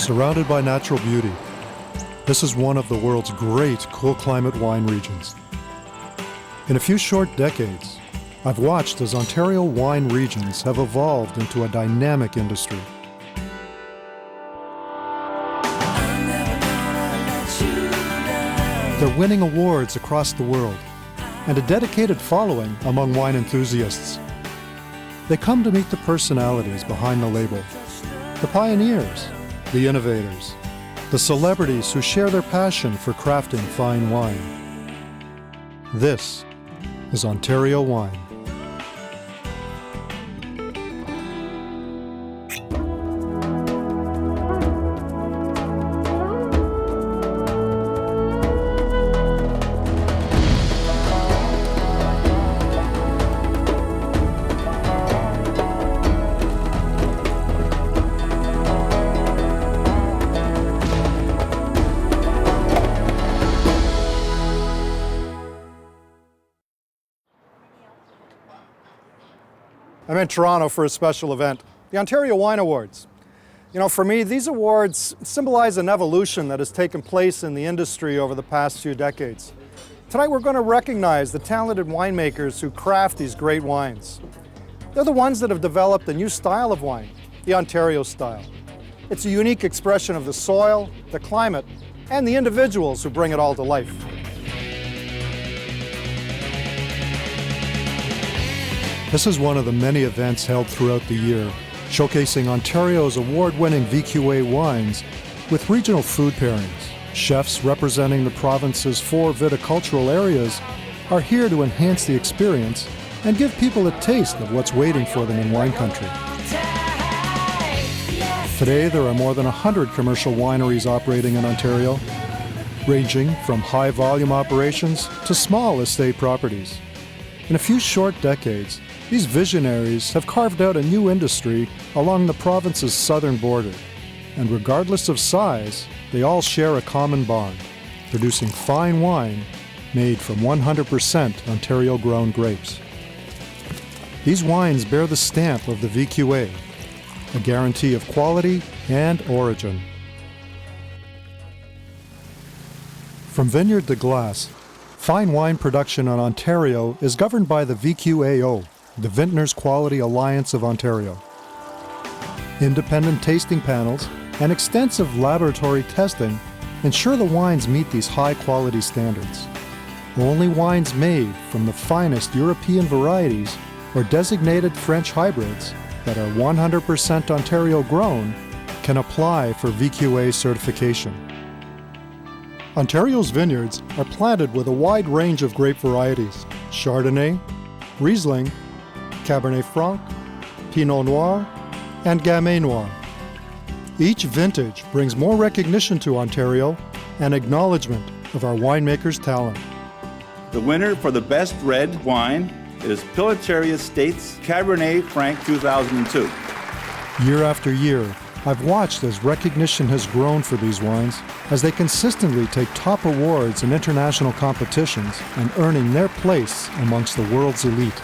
surrounded by natural beauty. This is one of the world's great cool climate wine regions. In a few short decades, I've watched as Ontario wine regions have evolved into a dynamic industry. They're winning awards across the world and a dedicated following among wine enthusiasts. They come to meet the personalities behind the label, the pioneers, the innovators, the celebrities who share their passion for crafting fine wine. This is Ontario Wine. I'm in Toronto for a special event, the Ontario Wine Awards. You know, for me, these awards symbolize an evolution that has taken place in the industry over the past few decades. Tonight we're going to recognize the talented winemakers who craft these great wines. They're the ones that have developed a new style of wine, the Ontario style. It's a unique expression of the soil, the climate, and the individuals who bring it all to life. This is one of the many events held throughout the year, showcasing Ontario's award-winning VQA wines with regional food pairings. Chefs representing the province's 4 viticultural areas are here to enhance the experience and give people a taste of what's waiting for them in wine country. Today, there are more than 100 commercial wineries operating in Ontario, ranging from high-volume operations to small estate properties. In a few short decades, these visionaries have carved out a new industry along the province's southern border. And regardless of size, they all share a common bond, producing fine wine made from 100% Ontario-grown grapes. These wines bear the stamp of the VQA, a guarantee of quality and origin. From vineyard to glass, fine wine production in Ontario is governed by the VQAO, the Vintners Quality Alliance of Ontario. Independent tasting panels and extensive laboratory testing ensure the wines meet these high-quality standards. Only wines made from the finest European varieties or designated French hybrids that are 100% Ontario-grown can apply for VQA certification. Ontario's vineyards are planted with a wide range of grape varieties: Chardonnay, Riesling, Cabernet Franc, Pinot Noir, and Gamay Noir. Each vintage brings more recognition to Ontario and acknowledgement of our winemakers' talent. The winner for the best red wine is Pillitteri Estates Cabernet Franc 2002. Year after year, I've watched as recognition has grown for these wines as they consistently take top awards in international competitions and earning their place amongst the world's elite.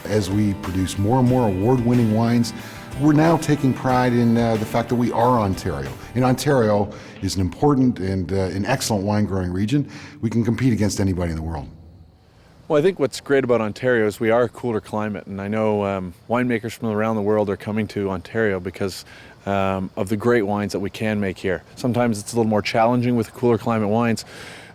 As we produce more and more award-winning wines, we're now taking pride in the fact that we are Ontario. And Ontario is an important and an excellent wine-growing region. We can compete against anybody in the world. Well, I think what's great about Ontario is we are a cooler climate, and I know winemakers from around the world are coming to Ontario because of the great wines that we can make here. Sometimes it's a little more challenging with cooler climate wines,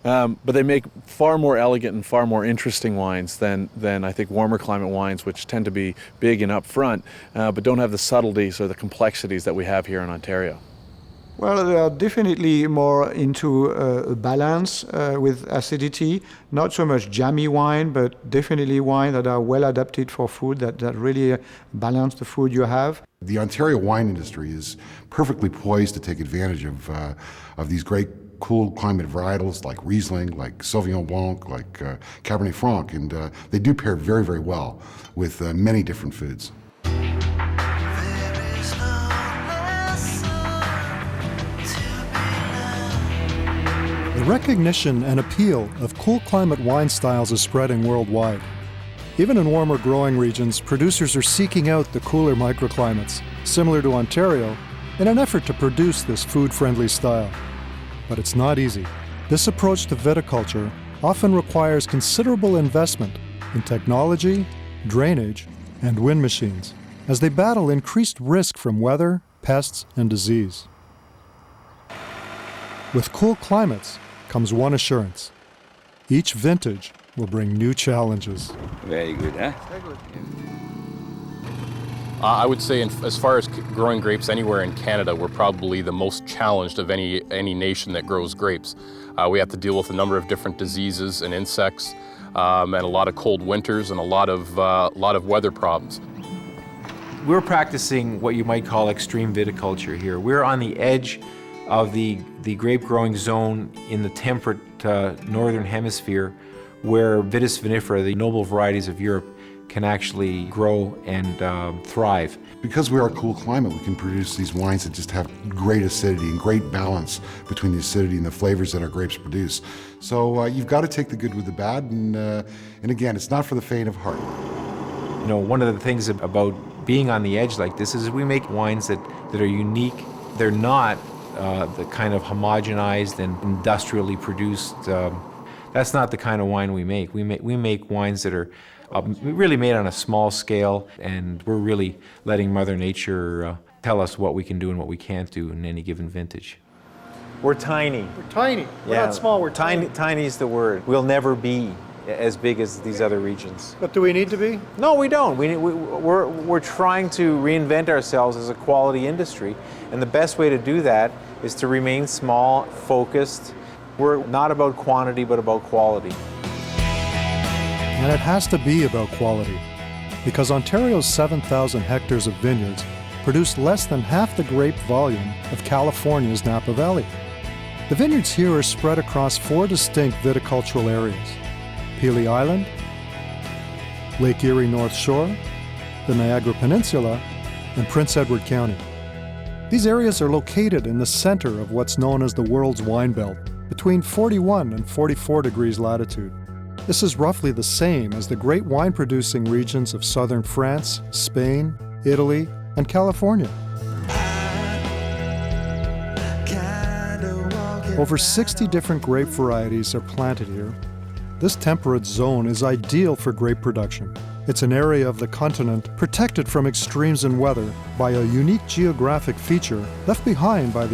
but they make far more elegant and far more interesting wines than I think warmer climate wines, which tend to be big and upfront, but don't have the subtleties or the complexities that we have here in Ontario. Well, they are definitely more into a balance with acidity, not so much jammy wine, but definitely wine that are well adapted for food, that really balance the food you have. The Ontario wine industry is perfectly poised to take advantage of these great cool climate varietals like Riesling, like Sauvignon Blanc, like Cabernet Franc, and they do pair very, very well with many different foods. The recognition and appeal of cool climate wine styles is spreading worldwide. Even in warmer growing regions, producers are seeking out the cooler microclimates, similar to Ontario, in an effort to produce this food-friendly style. But it's not easy. This approach to viticulture often requires considerable investment in technology, drainage, and wind machines, as they battle increased risk from weather, pests, and disease. With cool climates comes one assurance: each vintage will bring new challenges. Very good, huh? I would say as far as growing grapes anywhere in Canada, we're probably the most challenged of any nation that grows grapes. We have to deal with a number of different diseases and insects, and a lot of cold winters and a lot of weather problems. We're practicing what you might call extreme viticulture here. We're on the edge of the grape growing zone in the temperate northern hemisphere, where Vitis vinifera, the noble varieties of Europe, can actually grow and thrive. Because we are a cool climate, we can produce these wines that just have great acidity and great balance between the acidity and the flavors that our grapes produce. So you've got to take the good with the bad, and again, it's not for the faint of heart. You know, one of the things about being on the edge like this is we make wines that are unique. They're not the kind of homogenized and industrially produced. That's not the kind of wine we make. We make wines that are really made on a small scale, and we're really letting Mother Nature tell us what we can do and what we can't do in any given vintage. We're tiny. We're tiny. We're not small, we're tiny. Tiny is the word. We'll never be as big as these other regions. But do we need to be? No, we don't. We're trying to reinvent ourselves as a quality industry, and the best way to do that is to remain small, focused. We're not about quantity, but about quality. And it has to be about quality, because Ontario's 7,000 hectares of vineyards produce less than half the grape volume of California's Napa Valley. The vineyards here are spread across 4 distinct viticultural areas: Pelee Island, Lake Erie North Shore, the Niagara Peninsula, and Prince Edward County. These areas are located in the center of what's known as the world's wine belt, between 41 and 44 degrees latitude. This is roughly the same as the great wine-producing regions of southern France, Spain, Italy, and California. Over 60 different grape varieties are planted here. This temperate zone is ideal for grape production. It's an area of the continent protected from extremes in weather by a unique geographic feature left behind by the